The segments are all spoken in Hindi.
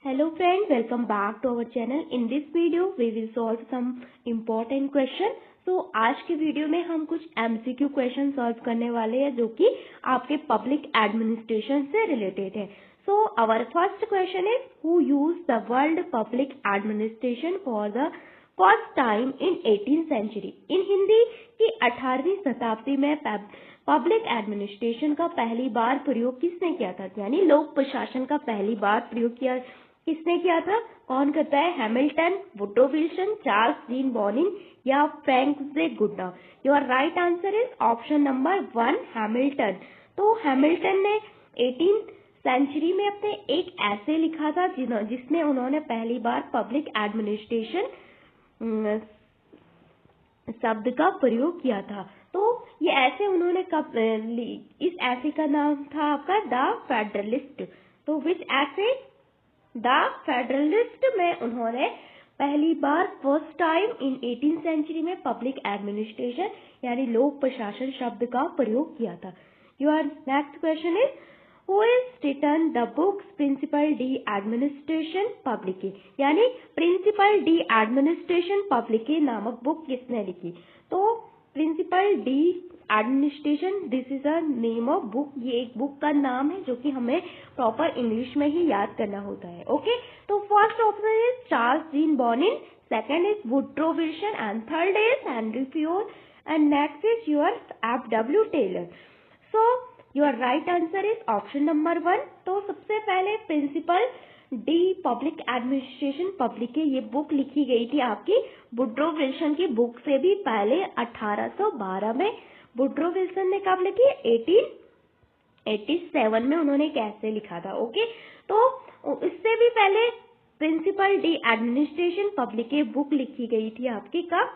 Hello friends, welcome back to our channel. In this video, we will solve some important question. So आज के वीडियो में हम कुछ MCQ क्वेश्चन सॉल्व करने वाले हैं जो कि आपके पब्लिक एडमिनिस्ट्रेशन से रिलेटेड है. So our first question is who used the word public administration for the first time in 18th century. In Hindi की 18वीं शताब्दी में पब्लिक एडमिनिस्ट्रेशन का पहली बार प्रयोग किसने किया था, यानी लोक प्रशासन का पहली बार प्रयोग किसने किया था. कौन करता है? Hamilton, Woodrow Wilson, Charles Jean Bonnin या Frank J Goodnow. Your right answer is option number 1 Hamilton. तो हैमिल्टन ने 18th सेंचुरी में अपने एक ऐसे लिखा था जिसमें उन्होंने पहली बार पब्लिक एडमिनिस्ट्रेशन शब्द का प्रयोग किया था. तो ये ऐसे उन्होंने कब इस ऐसे का नाम था आपका द फेडरलिस्ट. तो विच ऐसे? द फेडरलिस्ट में उन्होंने पहली बार first time in 18th century में पब्लिक एडमिनिस्ट्रेशन यानी लोक प्रशासन शब्द का प्रयोग किया था. Your next question is who is written the books principle de administration publique, यानी प्रिंसिपल डी एडमिनिस्ट्रेशन पब्लिके नामक बुक किसने लिखी. तो principle de administration this is a name of book. ये एक बुक का नाम है जो कि हमें प्रॉपर इंग्लिश में ही याद करना होता है. ओके, तो first option is Charles Jean Bonnin, second is Woodrow Wilson and third is Henri Fayol and next is your F.W. Taylor. So your right answer is option number 1. तो सबसे पहले principle de public administration public ये बुक लिखी गई थी आपकी वुड्रो विल्सन की बुक से भी पहले 1812 में. वुड्रो विल्सन ने कब लिखी? 1887 में उन्होंने कैसे लिखा था. ओके, तो इससे भी पहले principle de administration public book लिखी गई थी आपकी कब?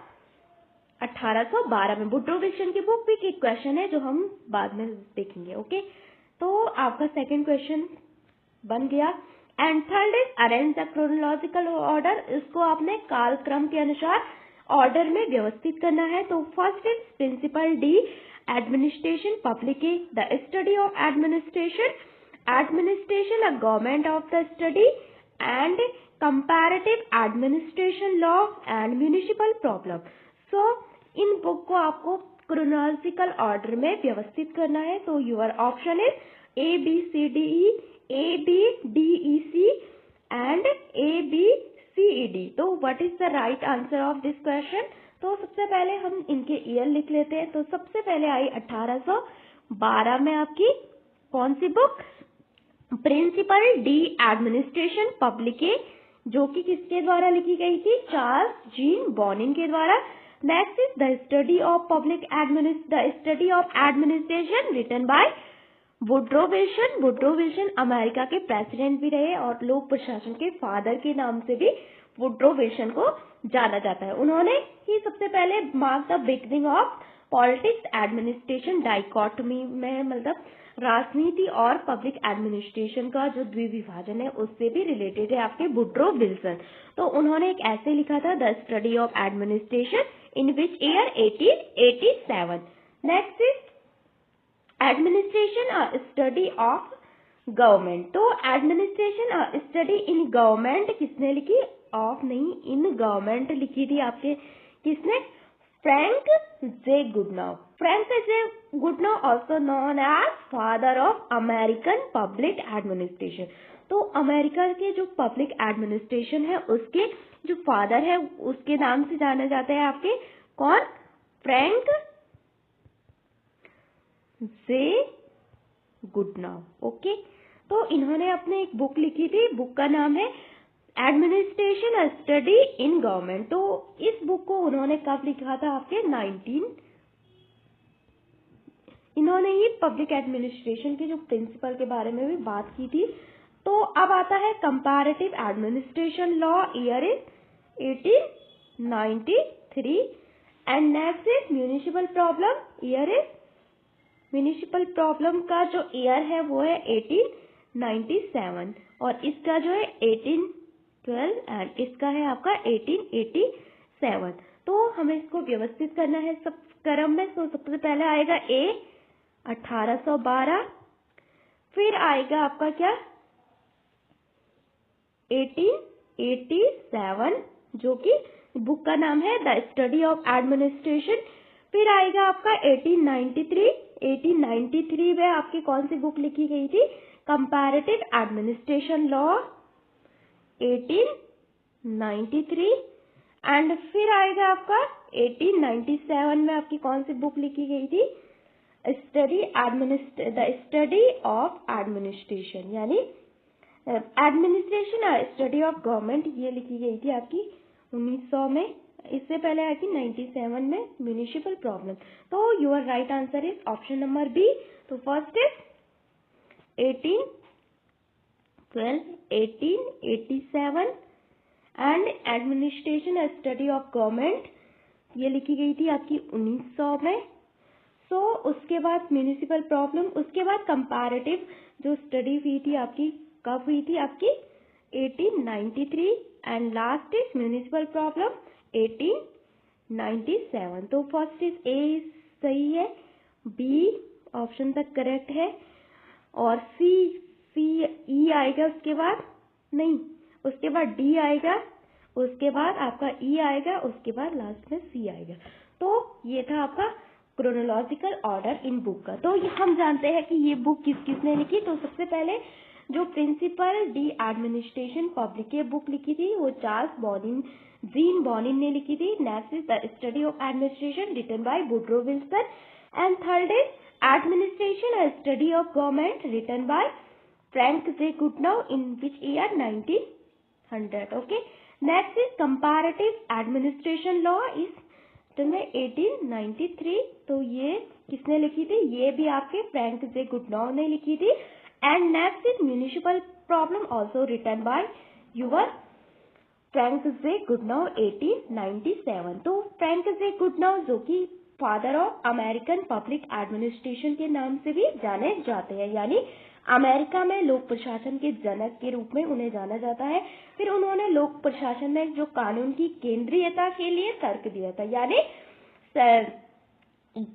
1812 में. वुड्रो विल्सन की बुक भी एक क्वेश्चन है जो हम बाद में देखेंगे. ओके, तो आपका सेकंड क्वेश्चन बन गया. And third is arrange the chronological order. इसको आपने कालक्रम के अनुसार ऑर्डर में व्यवस्थित करना है. तो first is principle de administration public the study of administration, administration a government of the study and comparative administration law and municipal problem. So इन बुक को आपको क्रोनोलॉजिकल ऑर्डर में व्यवस्थित करना है. तो your option is ABCDE, ABDEC and ABCED. तो what is the right answer of this question? तो सबसे पहले हम इनके ईयर लिख लेते हैं. तो सबसे पहले आई 1812 में आपकी कौन सी book? Principle de administration public जो कि किसके द्वारा लिखी गई थी? चार्ल्स जीन बॉनिन के द्वारा. Next is the study of administration written by Woodrow Wilson. Woodrow Wilson America के प्रेसिडेंट भी रहे और लोक प्रशासन के फादर के नाम से भी वुड्रो विल्सन को जाना जाता है. उन्होंने ही सबसे पहले mark the beginning of politics administration dichotomy में, मतलब राजनीति और पब्लिक एडमिनिस्ट्रेशन का जो द्विविभाजन है उससे भी रिलेटेड है आपके वुड्रो विल्सन. तो उन्होंने एक ऐसे लिखा था the study of administration in which year 1887. Next is administration a study of government. तो administration a study in government किसने लिखी? ऑफ नहीं, इन गवर्नमेंट लिखी थी आपके किसने? Frank J Goodnow. Frank J Goodnow also known as father of American public administration. तो अमेरिका के जो पब्लिक एडमिनिस्ट्रेशन है उसके जो फादर है उसके नाम से जाने जाते हैं आपके कौन? Frank J Goodnow. ओके, तो इन्होंने अपने एक बुक लिखी थी, बुक का नाम है administration a study in government. तो इस बुक को उन्होंने कब लिखा था आपके? इन्होंने ही पब्लिक एडमिनिस्ट्रेशन के जो प्रिंसिपल के बारे में भी बात की थी. तो अब आता है comparative administration law, year is 1893 and next is municipal problem, year is municipal problem का जो ईयर है वो है 1897 और इसका जो है 1812 एंड इसका है आपका 1887. तो हमें इसको व्यवस्थित करना है सब क्रम में. तो सबसे पहले आएगा A 1812, फिर आएगा आपका क्या 1887, जो कि बुक का नाम है द स्टडी ऑफ एडमिनिस्ट्रेशन। फिर आएगा आपका 1893। 1893 में आपकी कौन सी बुक लिखी गई थी? Comparative administration law, 1893। एंड फिर आएगा आपका 1897 में आपकी कौन सी बुक लिखी गई थी? द स्टडी ऑफ एडमिनिस्ट्रेशन, यानी एडमिनिस्ट्रेशन स्टडी ऑफ गवर्नमेंट, ये लिखी गई थी आपकी 1900 में। इससे पहले आई थी 97 में म्यूनिसिपल प्रॉब्लम। तो your right answer is option number B. तो first is 1887 and administration study of government, ये लिखी गई थी आपकी 1900 में। सो उसके बाद म्यूनिसिपल प्रॉब्लम, उसके बाद कंपैरेटिव जो स्टडी हुई थी आपकी, कब हुई थी आपकी? 1893 and last is municipal problem 1897। तो फर्स्ट इज ए सही है, बी ऑप्शन तक करेक्ट है, और सी ई आएगा, उसके बाद नहीं, उसके बाद डी आएगा, उसके बाद आपका ई आएगा, उसके बाद लास्ट में सी आएगा। तो ये था आपका क्रोनोलॉजिकल ऑर्डर इन बुक का। तो हम जानते हैं कि ये बुक किसने लिखी। तो सबसे पहले जो प्रिंसिपल डी एडमिनिस्ट्रेशन पब्लिक ये बुक लिखी थी वो चार्ल्स जीन बॉनिन ने लिखी थी। Next is the study of administration written by Woodrow Wilson, and third is administration study of government written by Frank J Goodnow in which year? 1900। Okay, next is comparative administration law is 1893। तो ये किसने लिखी थी? ये भी आपके फ्रैंक जे गुडनाउ ने लिखी थी। And next is municipal problem also written by your Frank J Goodnow 1897। तो फ्रैंक जे गुडनाउ जो कि father of American public administration के नाम से भी जाने जाते हैं, यानी अमेरिका में लोक प्रशासन के जनक के रूप में उन्हें जाना जाता है। फिर उन्होंने लोक प्रशासन में जो कानून की केंद्रीयता के लिए तर्क दिया था, यानी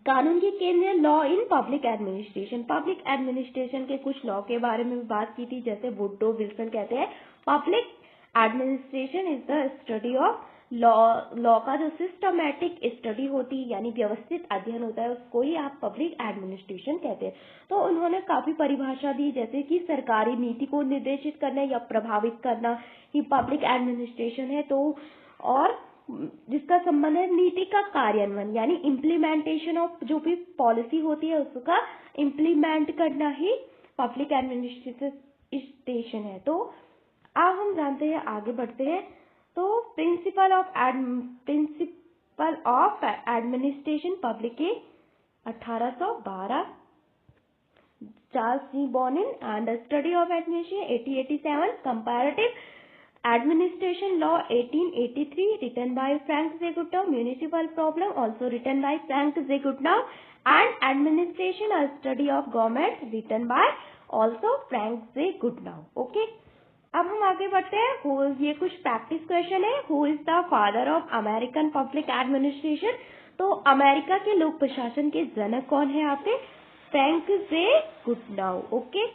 कानून की केंद्रीय लॉ इन पब्लिक एडमिनिस्ट्रेशन के कुछ लॉ के बारे में बात की थी, जैसे वुडरो विल्सन कहते हैं public administration is the study of law का जो सिस्टमैटिक स्टडी होती है, यानी व्यवस्थित अध्ययन होता है, उसको ही आप पब्लिक एडमिनिस्ट्रेशन कहते हैं। तो उन्होंने काफी परिभाषा दी, जैसे कि सरकारी नीति को निर्देशित करना या प्रभावित करना ही पब्लिक एडमिनिस्ट्रेशन है। तो और जिसका संबंध है नीति का कार्यान्वयन, यानी इम्प्लीमेंटेशन ऑफ जो भी पॉलिसी होती है उसका इम्प्लीमेंट करना ही पब्लिक एडमिनिस्ट्रेशन है। तो अब हम जानते हैं, आगे बढ़ते हैं। तो प्रिंसिपल ऑफ एडमिनिस्ट्रेशन पब्लिक के 1812, Charles J Bonnin and study of administration 1887, comparative administration law 1883 written by Frank J Goodnow, municipal problem also written by Frank J Goodnow, and administration study of government written by also Frank J Goodnow. Okay, अब हम आगे बढ़ते हैं। ये कुछ प्रैक्टिस क्वेश्चन है। Who is the father of American public administration? तो अमेरिका के लोक प्रशासन के जनक कौन है आपके? Frank J Goodnow. ओके,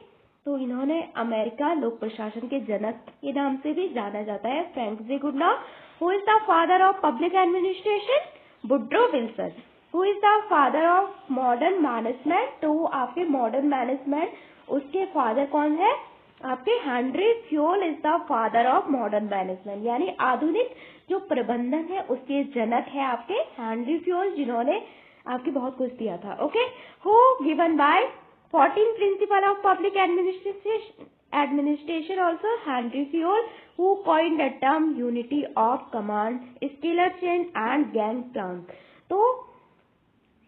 तो इन्होंने अमेरिका लोक प्रशासन के जनक के नाम से भी जाना जाता है, Frank J Goodnow. Who is the father of public administration? Woodrow Wilson. Who is the father of modern management? तो आपके मॉडर्न मैनेजमेंट उसके फादर कौन है? आपके Henri Fayol is the father of modern management, यानी आधुनिक जो प्रबंधन है उसके जनक है आपके हेनरी फ्योल, जिन्होंने आपकी बहुत कुछ दिया था। Okay, who given by 14 principle of public administration also Henry Fayol, who coined the term unity of command, scalar chain and gang plan. तो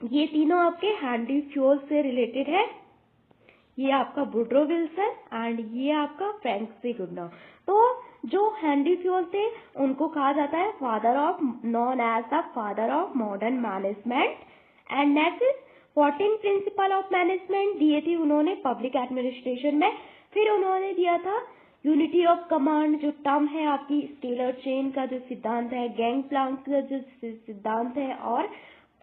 ये तीनों आपके हेनरी फ्योल से रिलेटेड है। ये आपका वुडरो विल्सन एंड ये आपका फ्रैंक जे गुडनाउ। तो जो हेनरी फ्योल थे उनको कहा जाता है father of, known as the father of modern management. And next 14 principle of management दिए थे उन्होंने पब्लिक एडमिनिस्ट्रेशन में। फिर उन्होंने दिया था यूनिटी ऑफ कमांड, जो टर्म है आपकी स्केलर चेन का जो सिद्धांत है, गैंग प्लांक का जो सिद्धांत है, और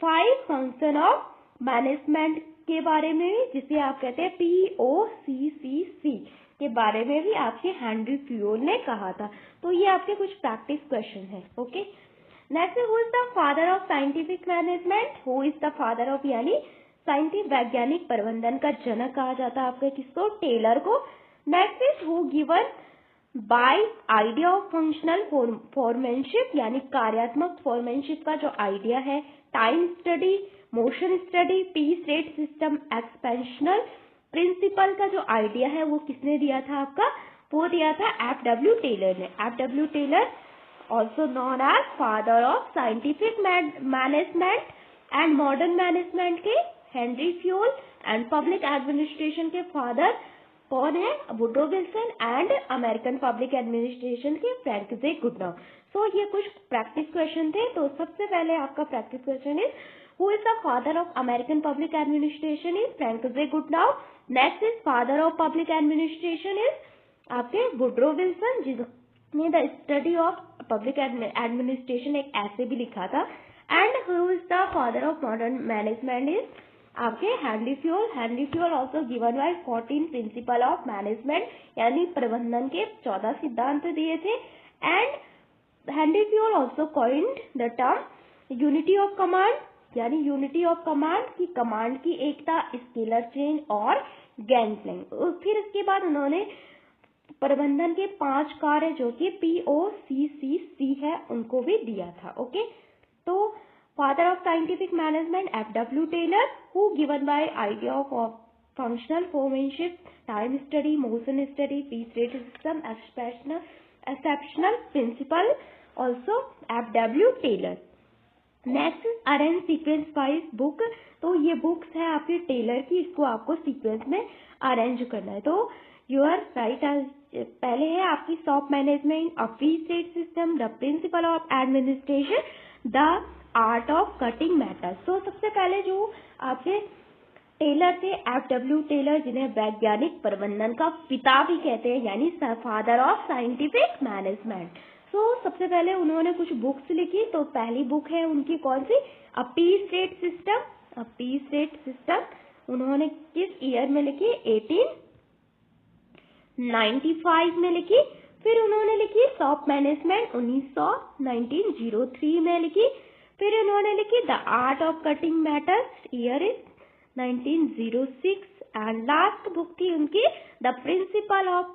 5 फंक्शन ऑफ मैनेजमेंट के बारे में, जिसे आप कहते हैं POCCC, के बारे में भी आपके हेनरी फ्यूल ने कहा था। तो ये आपके कुछ प्रैक्टिस क्वेश्चन है। Okay, next who is the father of scientific management, who is the father of यानी साइंटिफिक वैज्ञानिक प्रबंधन का जनक कहा जाता है आपके किसको, टेलर को। Next is who given by idea of functional foremanship यानी कार्यात्मक फोरमैनशिप का जो आइडिया है, time study, motion study, piece rate system, exceptional principle का जो आइडिया है वो किसने दिया था आपका, वो दिया था F.W. टेलर ने। F.W. Taylor also known as father of scientific management and modern management के Henri Fayol and public administration के फादर कौन है, Woodrow Wilson and American public administration के फ्रैंक जे गुडनाउ। सो ये कुछ प्रैक्टिस क्वेश्चन थे। तो सबसे पहले आपका practice question is who is the father of American public administration is Frank J Goodnow. Next is father of public administration is आपके वुडरो विल्सन जिसने the study of public administration एक ऐसे भी लिखा था। And who is the father of modern management is आपके Henri Fayol. Henri Fayol also given by 14 principle of management यानी प्रबंधन के 14 सिद्धांत दिए थे। And Henri Fayol also coined the term unity of command यानी यूनिटी ऑफ कमांड की कमांड की एकता, स्केलर चेंज और गैंगस्लिंग। फिर इसके बाद उन्होंने प्रबंधन के 5 कार्य जो कि POCCC है उनको भी दिया था। ओके, तो father of scientific management F.W. Taylor, who given by idea of functional foremanship, time study, motion study, piece rate system, exceptional principle also F.W. Taylor. Next arrange sequence wise book. तो ये बुक्स है आपके टेलर की, इसको आपको सीक्वेंस में अरेंज करना है। तो यूर राइट पहले है आपकी shop management, a piece rate system, the principle of administration, the art of cutting matter. तो सबसे पहले जो आपके टेलर थे F.W. टेलर, जिन्हें वैज्ञानिक प्रबंधन का पिता भी कहते हैं यानी फादर ऑफ साइंटिफिक मैनेजमेंट। तो सबसे पहले उन्होंने कुछ बुक्स लिखी। तो पहली बुक है उनकी कौन सी, a piece rate system. A piece rate system उन्होंने किस ईयर में लिखी, 1895 में लिखी। फिर उन्होंने लिखी शॉप मैनेजमेंट 1903 में लिखी। फिर उन्होंने लिखी the art of cutting matters, year is 1906। And last book थी उनकी the principle of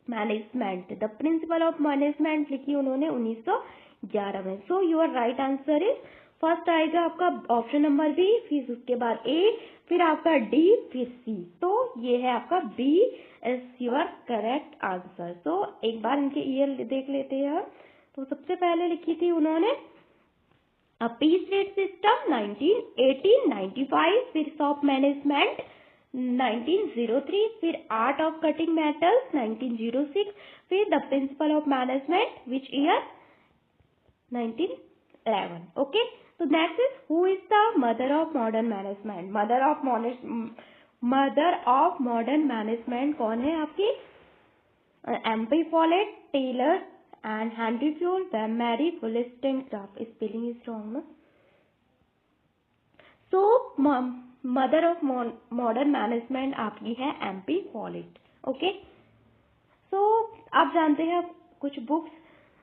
management. The principle of management लिखी उन्होंने 1911 में। सो your right answer is first आएगा आपका ऑप्शन नंबर बी, फिर उसके बाद ए, फिर आपका डी, फिर सी। तो ये है आपका B is your correct answer. तो एक बार इनके ईयर देख लेते हैं। तो सबसे पहले लिखी थी उन्होंने अ पीस रेट सिस्टम 1895, फिर शॉप मैनेजमेंट 1903, फिर आर्ट ऑफ कटिंग मेटल्स 1906, फिर the principle of management which year 1911। Okay, तो next is who is the mother of modern management. Mother of modern management कौन है आपकी, MP Follett, Taylor and Henri Fayol, Mary वोllstonecraft। स्पेलिंग इज रॉन्ग ना। So mother of modern management आपकी है MP फॉलेट। ओके, सो आप जानते हैं कुछ books,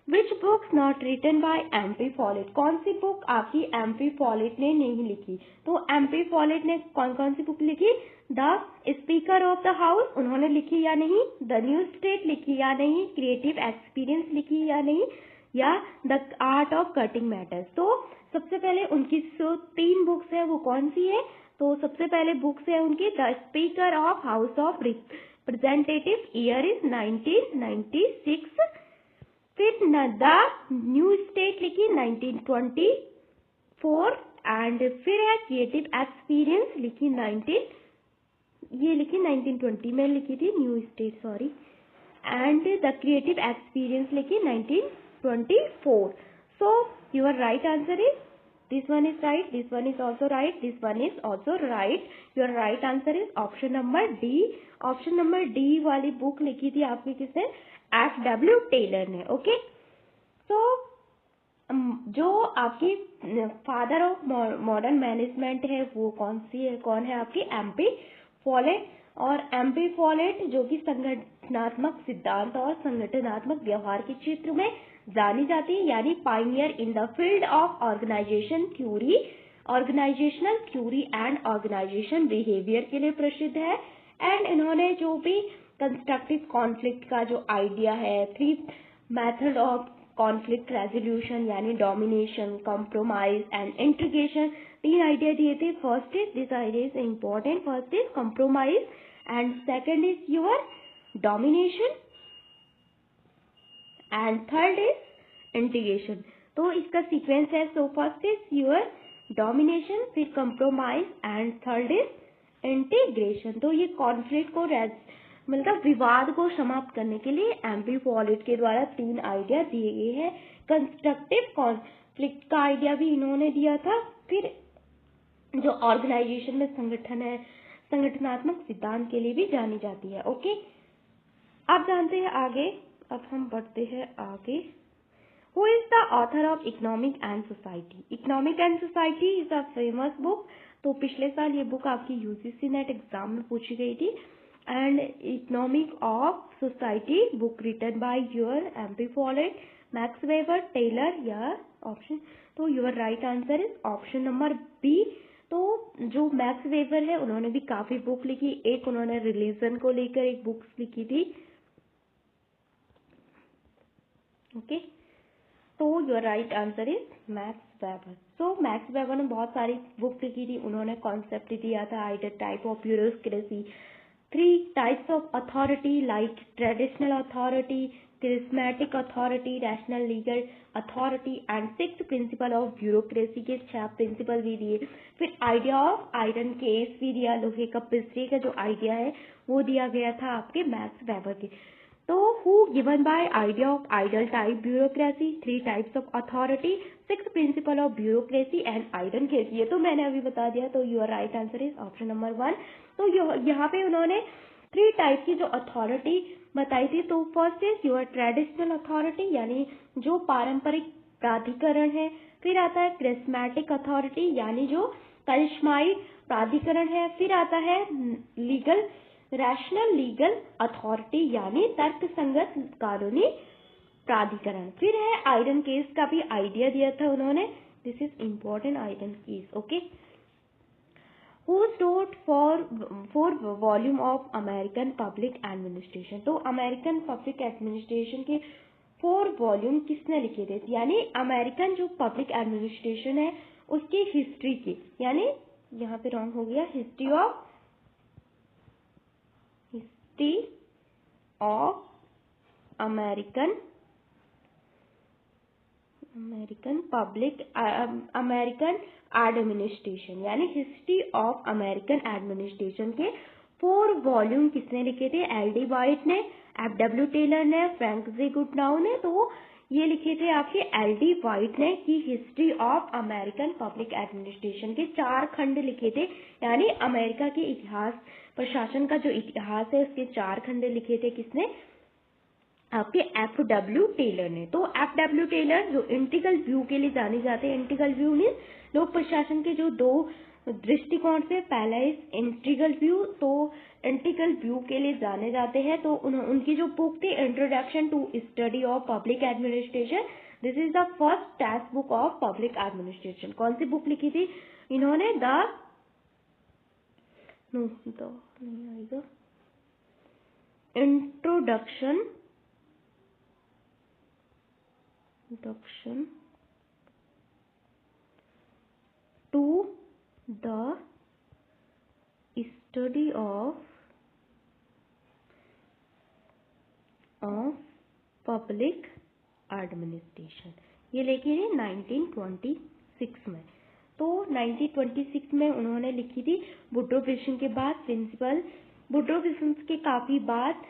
which books not written by MP Follett. कौन सी बुक आपकी MP फॉलेट ने नहीं लिखी। तो MP फॉलेट ने कौन कौन सी बुक लिखी, the speaker of the house उन्होंने लिखी या नहीं, द न्यू स्टेट लिखी या नहीं, क्रिएटिव एक्सपीरियंस लिखी या नहीं, या the art of cutting matters. तो सबसे पहले उनकी जो 3 बुक्स है वो कौन सी है। तो सबसे पहले बुक्स है उनकी the speaker of house of representative, year is 1996। फिर द न्यू स्टेट लिखी 1924। एंड फिर है क्रिएटिव एक्सपीरियंस लिखी 1920 में लिखी थी, new state sorry. And the creative experience लिखी 1924। सो your right answer is this one is right, this one is also right, this one is also right. Your right answer is option number D. Option number D वाली बुक लिखी थी आपकी किसने, F.W. टेलर ने। ओके, तो जो आपकी फादर ऑफ मॉडर्न मैनेजमेंट है वो कौन सी है, कौन है आपकी MP फॉलेट। और एम्बी फॉलेट जो कि संगठनात्मक सिद्धांत और संगठनात्मक व्यवहार के क्षेत्र में जानी जाती है, यानी pioneer in the field of organisational theory and organisation behaviour के लिए प्रसिद्ध है। एंड इन्होंने जो भी कंस्ट्रक्टिव कॉन्फ्लिक्ट का जो आइडिया है, 3 मेथड ऑफ कॉन्फ्लिक्ट रेजोल्यूशन यानी domination, compromise and integration, 3 idea दिए थे। First is, this idea is important, first is compromise and second is your domination and third is integration. तो इसका सीक्वेंस है, so first is your domination, फिर compromise and third is integration. तो ये कॉन्फ्लिक्ट को मतलब विवाद को समाप्त करने के लिए एम्बी फॉलेट के द्वारा 3 आइडिया दिए गए हैं। कंस्ट्रक्टिव कॉन्फ्लिक्ट का आइडिया भी इन्होंने दिया था। फिर जो ऑर्गेनाइजेशन में संगठन है, संगठनात्मक सिद्धांत के लिए भी जानी जाती है। ओके, अब जानते हैं आगे, अब हम बढ़ते हैं आगे। Who is the author of economic and society? Economic and society is a famous book. तो पिछले साल ये बुक आपकी यूजीसी नेट एग्जाम में पूछी गई थी। And economic of society book written by your MB Follett, Max Weber, Taylor, या ऑप्शन। तो your right answer is option number B. तो जो मैक्स वेबर है उन्होंने भी काफी बुक लिखी, एक उन्होंने रिलीजन को लेकर एक बुक्स लिखी थी। ओके, तो your right answer is max weber. So max weber ने बहुत सारी बुक लिखी थी। उन्होंने कॉन्सेप्ट दिया था आइडर type of bureaucracy, 3 types of authority like traditional authority, charismatic authority, rational legal authority and 6th principle of bureaucracy के 6 प्रिंसिपल भी दिए। फिर आइडिया ऑफ आयरन केस भी दिया, लोहे का पिस्टरी का जो आइडिया है वो दिया गया था आपके मैक्स वेबर के। तो who given by idea of ideal type bureaucracy, 3 types of authority, 6th principle of bureaucracy and iron case, ये तो मैंने अभी बता दिया। तो your right answer is option number 1। तो यहाँ पे उन्होंने 3 टाइप की जो अथॉरिटी बताई थी। तो first is your traditional authority यानी जो पारंपरिक प्राधिकरण है। फिर आता है क्रिस्मेटिक अथॉरिटी यानी जो करिश्माई प्राधिकरण है। फिर आता है रैशनल लीगल अथॉरिटी यानी तर्कसंगत कानूनी प्राधिकरण। फिर है आयरन केस का भी आइडिया दिया था उन्होंने, this is important iron case. Okay, Who wrote for volume of American public administration? तो अमेरिकन पब्लिक एडमिनिस्ट्रेशन के 4 वॉल्यूम किसने लिखे थे? यानी अमेरिकन जो पब्लिक एडमिनिस्ट्रेशन है उसकी हिस्ट्री की, यानी यहाँ पे रॉन्ग हो गया, हिस्ट्री ऑफ अमेरिकन एडमिनिस्ट्रेशन, यानी हिस्ट्री ऑफ अमेरिकन एडमिनिस्ट्रेशन के 4 वॉल्यूम किसने लिखे थे? एल.डी. वाइट ने, एफ.डब्ल्यू. टेलर ने, फ्रैंक जे गुडनाउ ने। तो ये लिखे थे आपके एल.डी. वाइट ने कि history of American public administration के 4 खंड लिखे थे, यानी अमेरिका के इतिहास, प्रशासन का जो इतिहास है उसके 4 खंड लिखे थे। किसने? आपके एफ.डब्ल्यू. टेलर ने। तो एफ.डब्ल्यू. टेलर जो इंटीग्रल व्यू के लिए जाने जाते हैं, इंटीग्रल व्यू मीन लोक प्रशासन के जो 2 दृष्टिकोण से, पहला इज इंटीग्रल व्यू, तो इंटीग्रल व्यू के लिए जाने जाते हैं। तो उनकी जो बुक थी introduction to study of public administration, this is the first text book of public administration. कौन सी बुक लिखी थी इन्होंने? Introduction to the study of public administration, ये लिखी थी 1926 में। तो 1926 में उन्होंने लिखी थी। वुड्रो विल्सन के बाद वुड्रो विल्सन के काफी बाद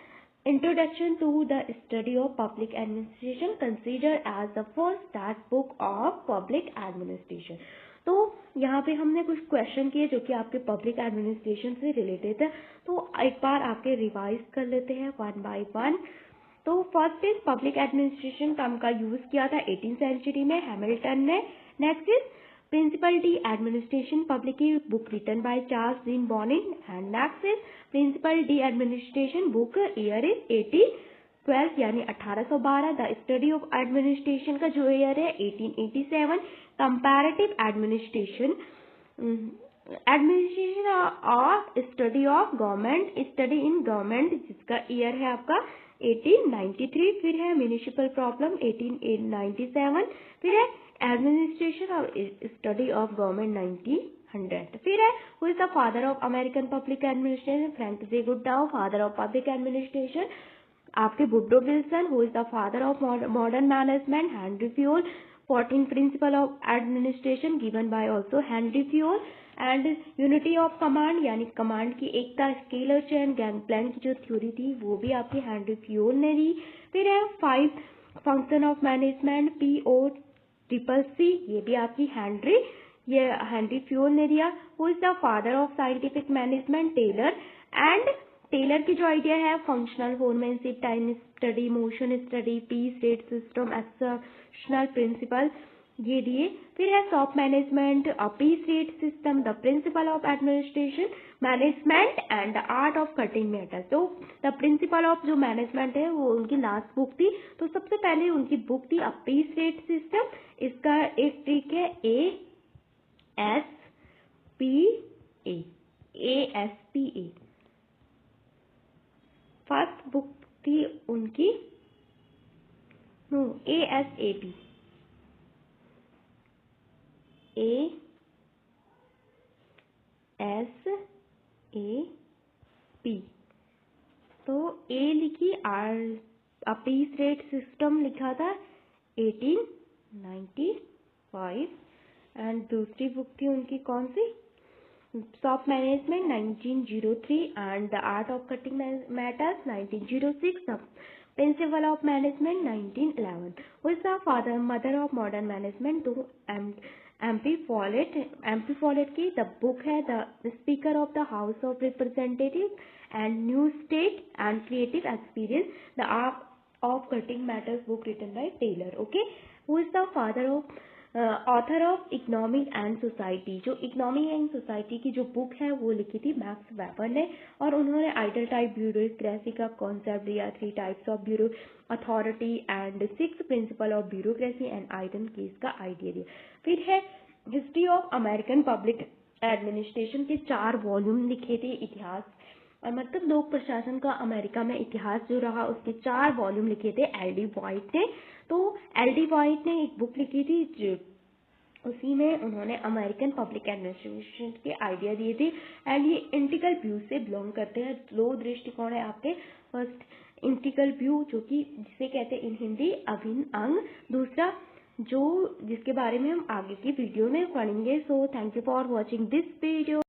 introduction to the study of public administration consider as the first text book of public administration. तो यहाँ पे हमने कुछ क्वेश्चन किए जो कि आपके पब्लिक एडमिनिस्ट्रेशन से रिलेटेड है। तो एक बार आपके रिवाइज कर लेते हैं 1 बाय 1। तो first is public administration term का यूज किया था 18th सेंचुरी में हैमिल्टन ने। Next is Principal D Administration Public book written by Charles Dean Bonin, and next is Principal D Administration book, year is 1812 यानी 1812. The Study of Administration का जो year है 1887. Comparative Administration और study of government, study in government जिसका ईयर है आपका 1893. फिर है म्यूनिसिपल प्रॉब्लम 1897. फिर है एडमिनिस्ट्रेशन और स्टडी ऑफ गवर्नमेंट 1900. फिर है who is the father of American public administration, Frank J Goodnow. Father of public administration आपके Woodrow Wilson. Who is the father of modern management, Henri Fayol. 14 principle of administration given by also Henri Fayol. And unity of command यानी कमांड की एकता, स्केलर चेन, गैंग प्लान की जो थ्योरी थी वो भी आपकी हेनरी फ्यूल ने दी. फिर है 5 फंक्शन ऑफ मैनेजमेंट POCCC, ये भी आपकी हेनरी फ्यूल ने दिया. Who is the father of scientific management, Taylor. And Taylor की जो आइडिया है functional foremanship, time study, motion study, piece rate system, exceptional principle, ये दिए. फिर है soft management, piece rate system, the principle of administration management and the art of cutting metal. तो द प्रिंसिपल ऑफ जो मैनेजमेंट है वो उनकी लास्ट बुक थी. तो सबसे पहले उनकी बुक थी अ पीस रेट सिस्टम. इसका एक ट्रिक है ASPA. फर्स्ट बुक थी उनकी ASAP. तो ए लिखी पीस रेट सिस्टम लिखा था 1895. एंड दूसरी बुक थी उनकी कौन सी, soft management 1903. And the art of cutting matters 1906. The principle of management 1911. Who is the father mother of modern management, तो MP Follett की द बुक है the speaker of the house of representative and new state and creative experience, the art of cutting matters book written by Taylor. Okay. Who is the father of author of economy and society, जो इकोनॉमी एंड सोसाइटी की जो बुक है वो लिखी थी मैक्स वेबर ने. और उन्होंने आइडल टाइप ब्यूरोक्रेसी का कॉन्सेप्ट दिया, 3 types of bureau authority and 6 principal of bureaucracy and आइडन case का आइडिया दिया. फिर है history of American public administration के 4 वॉल्यूम लिखे थे, इतिहास और मतलब लोक प्रशासन का अमेरिका में इतिहास जो रहा उसके 4 वॉल्यूम लिखे थे LD वाइट ने. तो LD वाइट ने एक बुक लिखी थी जो उसी में उन्होंने अमेरिकन पब्लिक एडमिनिस्ट्रेशन के आइडिया दिए थे. एंड ये इंटीग्रल व्यू से बिलोंग करते हैं. 2 दृष्टिकोण है आपके. फर्स्ट इंटीग्रल व्यू जो कि जिसे कहते हैं इन हिंदी अभिन्न अंग. दूसरा जो जिसके बारे में हम आगे की वीडियो में पढ़ेंगे. So thank you for watching this video.